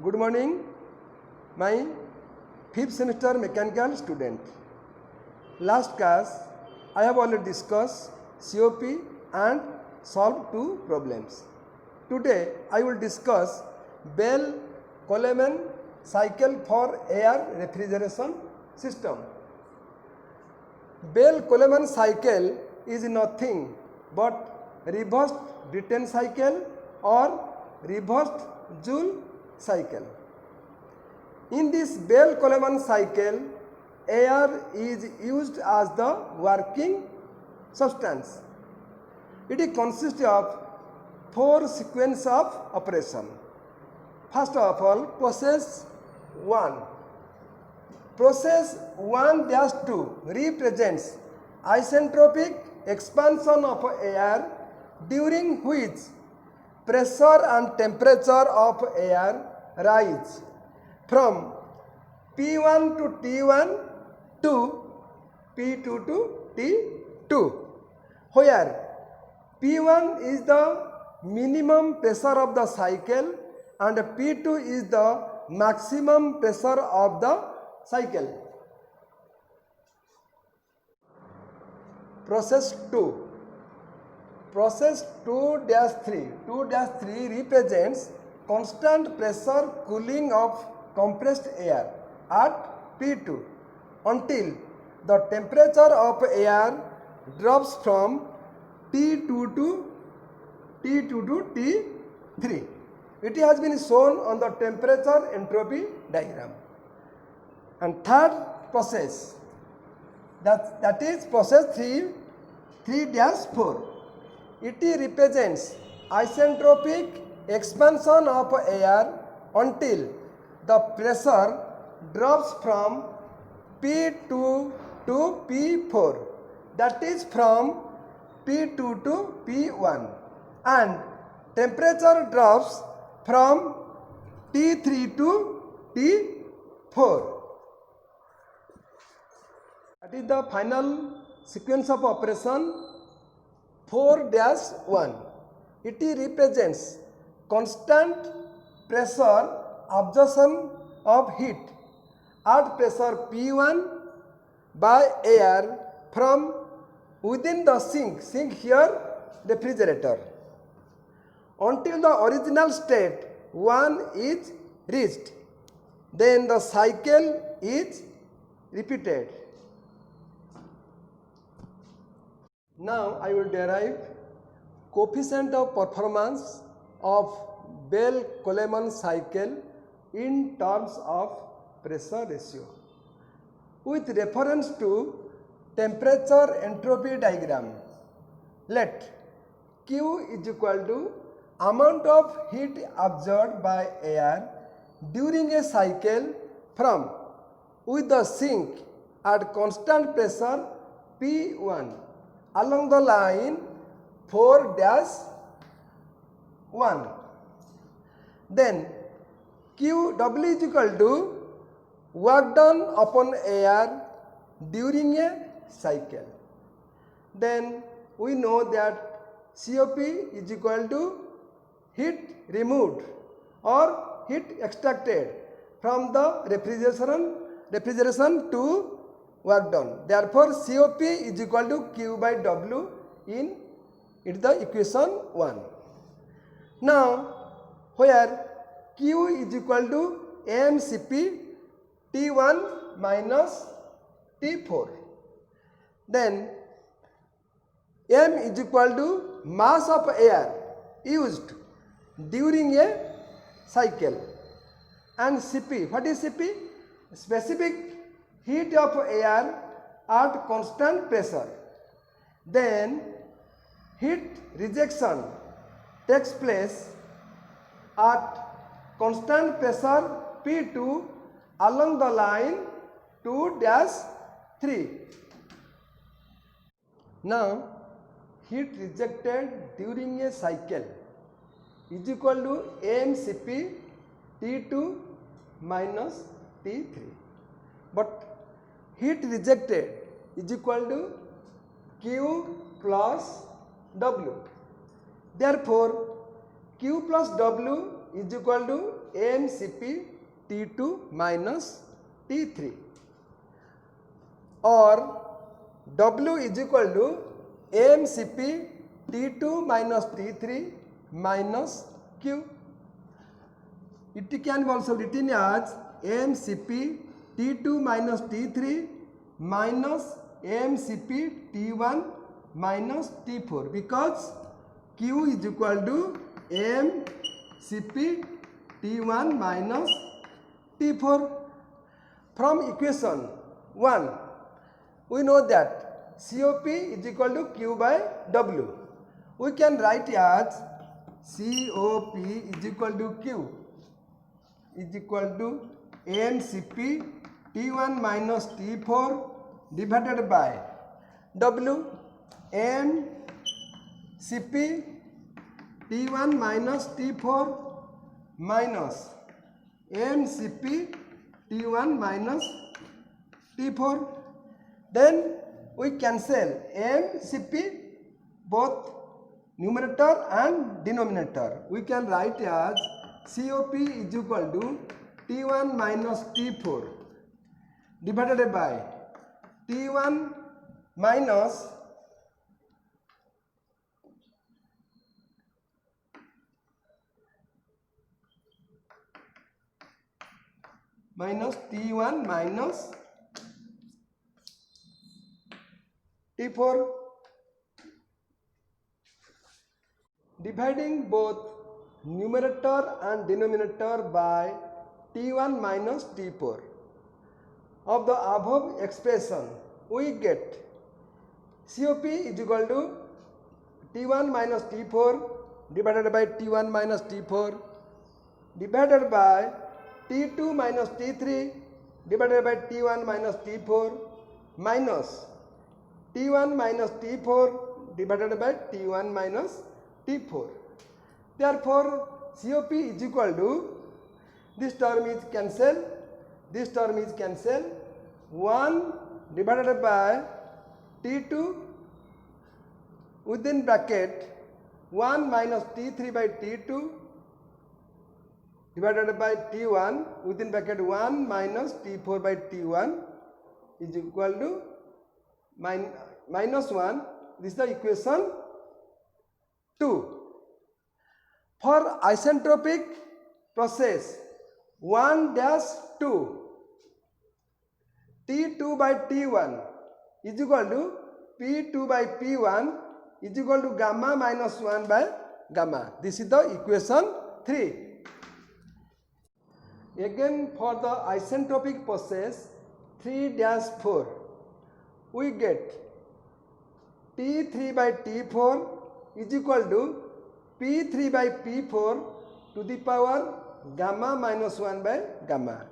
Good morning, my 5th semester mechanical student. Last class, I have already discussed COP and solved two problems. Today, I will discuss Bell-Coleman cycle for air refrigeration system. Bell-Coleman cycle is nothing but reversed Brayton cycle or reversed Joule cycle. In this Bell-Coleman cycle, air is used as the working substance. It consists of 4 sequences of operation. First of all, process 1. Process 1-2 represents isentropic expansion of air during which pressure and temperature of air rise from P1 to T1 to P2 to T2, where P1 is the minimum pressure of the cycle and P2 is the maximum pressure of the cycle. Process 2. Process 2-3. 2-3 represents constant pressure cooling of compressed air at P2 until the temperature of air drops from T2 to T3. It has been shown on the temperature entropy diagram. And third process, that is process 3-4. It represents isentropic expansion of air until the pressure drops from P2 to P4, that is from P2 to P1, and temperature drops from T3 to T4. That is the final sequence of operation 4-1. It represents constant pressure absorption of heat at pressure P1 by air from within the sink here refrigerator until the original state 1 is reached. Then the cycle is repeated. Now I will derive coefficient of performance of Bell-Coleman cycle in terms of pressure ratio with reference to temperature entropy diagram. Let Q is equal to amount of heat absorbed by air during a cycle from with the sink at constant pressure P1 along the line 4-1. Then QW is equal to work done upon air during a cycle. Then we know that COP is equal to heat removed or heat extracted from the refrigeration to work done. Therefore, COP is equal to Q by W in the equation 1. Now, where Q is equal to mCp T1 minus T4. Then M is equal to mass of air used during a cycle, and Cp, what is Cp? Specific heat of air at constant pressure. Then heat rejection takes place at constant pressure P2 along the line 2-3. Now heat rejected during a cycle is equal to mCp T2 minus T3. But heat rejected is equal to Q plus W. Therefore, Q plus W is equal to mCp T2 minus T3, or W is equal to mCp T2 minus T3 minus Q. It can be also written as mCp T2 minus T3 minus mCp T1 minus T4, because Q is equal to mCp T1 minus T4. From equation 1, we know that COP is equal to Q by W. We can write as COP is equal to Q is equal to mCp T1 minus T4 divided by W, mCp T1 minus T4 minus mCp T1 minus T4. Then we cancel mCp both numerator and denominator. We can write as COP is equal to T1 minus T4 divided by T1 minus T1 minus T4. Dividing both numerator and denominator by T1 minus T4 of the above expression, we get COP is equal to T1 minus T4 divided by T1 minus T4 divided by T2 minus T3 divided by T1 minus T4 minus T1 minus T4 divided by T1 minus T4. Therefore, COP is equal to, this term is cancelled, this term is cancelled, 1 divided by T2 within bracket 1 minus T3 by T2 divided by T1 within bracket 1 minus T4 by T1 is equal to minus 1. This is the equation 2. For isentropic process 1 dash 2, T2 by T1 is equal to P2 by P1 is equal to gamma minus 1 by gamma. This is the equation 3. Again, for the isentropic process 3 dash 4, we get T3 by T4 is equal to P3 by P4 to the power gamma minus 1 by gamma.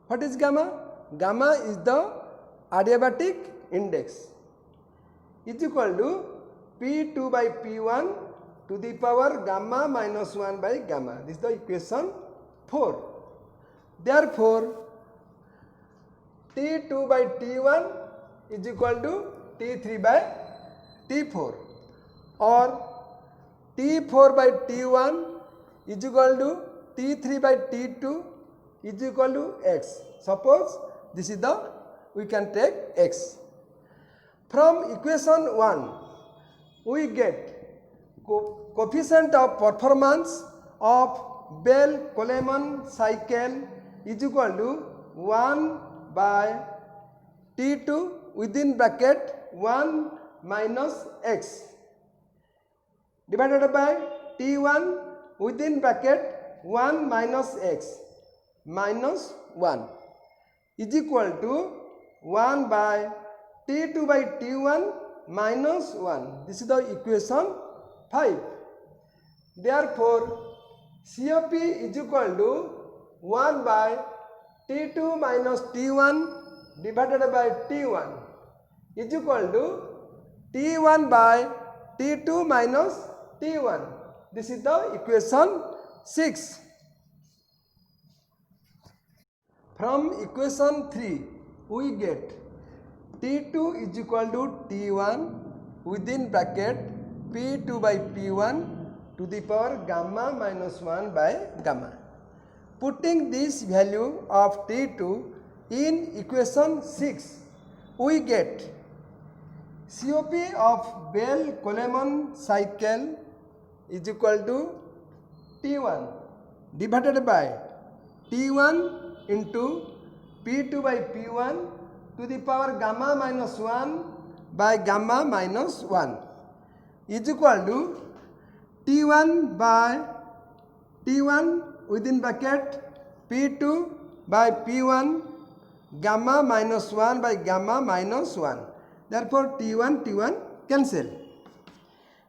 What is gamma? Gamma is the adiabatic index is equal to P2 by P1 to the power gamma minus 1 by gamma. This is the equation 4. Therefore, T2 by T1 is equal to T3 by T4, or T4 by T1 is equal to T3 by T2 is equal to X. Suppose this is the, we can take X. From equation 1, we get coefficient of performance of Bell-Coleman cycle is equal to 1 by T2 within bracket 1 minus X divided by T1 within bracket 1 minus X minus 1 is equal to 1 by T2 by T1 minus 1. This is the equation 5. Therefore, COP is equal to 1 by T2 minus T1 divided by T1 is equal to T1 by T2 minus T1. This is the equation 6. From equation 3, we get T2 is equal to T1 within bracket P2 by P1 to the power gamma minus 1 by gamma. Putting this value of T2 in equation 6, we get COP of Bell-Coleman cycle is equal to T1 divided by T1 into P2 by P1 to the power gamma minus 1 by gamma minus 1 is equal to T1 by T1 within bracket P2 by P1 gamma minus 1 by gamma minus 1. Therefore, T1 cancel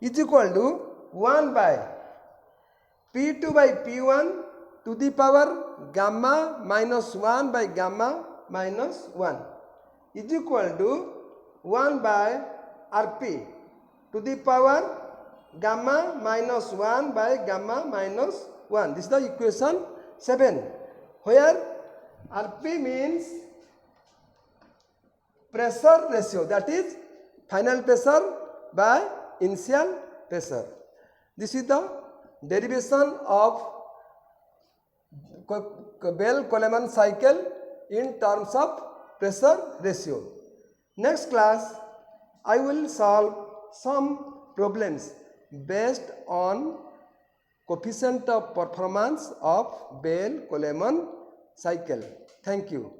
is equal to 1 by P2 by P1 to the power gamma minus 1 by gamma minus 1 is equal to 1 by Rp to the power gamma minus 1 by gamma minus 1. This is the equation 7, where Rp means pressure ratio, that is final pressure by initial pressure. This is the derivation of Bell-Coleman cycle in terms of pressure ratio. Next class, I will solve some problems based on coefficient of performance of Bell-Coleman cycle. Thank you.